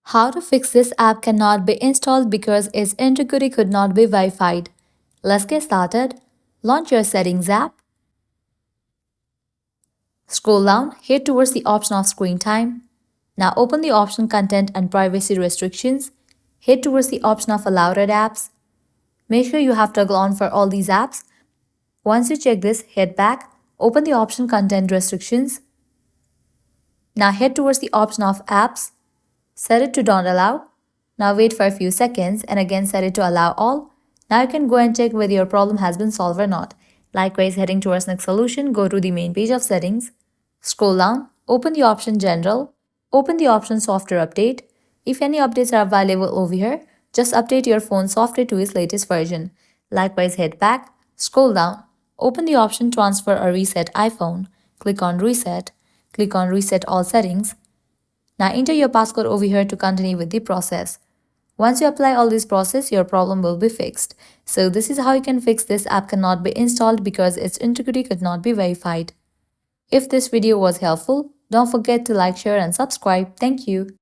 How to fix this app cannot be installed because its integrity could not be verified. Let's get started. Launch your Settings app. Scroll down, head towards the option of Screen Time. Now open the option Content and Privacy Restrictions. Head towards the option of Allow Red Apps. Make sure you have toggle on for all these apps. Once you check this, head back, open the option Content Restrictions. Now head towards the option of Apps. Set it to Don't Allow. Now wait for a few seconds and again set it to Allow All. Now you can go and check whether your problem has been solved or not. Likewise, heading towards Next Solution, go to the main page of Settings. Scroll down, open the option General. Open the option Software Update. If any updates are available over here, just update your phone software to its latest version. Likewise, head back, scroll down, open the option Transfer or Reset iPhone. Click on Reset. Click on Reset All Settings. Now enter your passcode over here to continue with the process. Once you apply all this process, your problem will be fixed. So this is how you can fix this app cannot be installed because its integrity could not be verified. If this video was helpful, don't forget to like, share and subscribe. Thank you.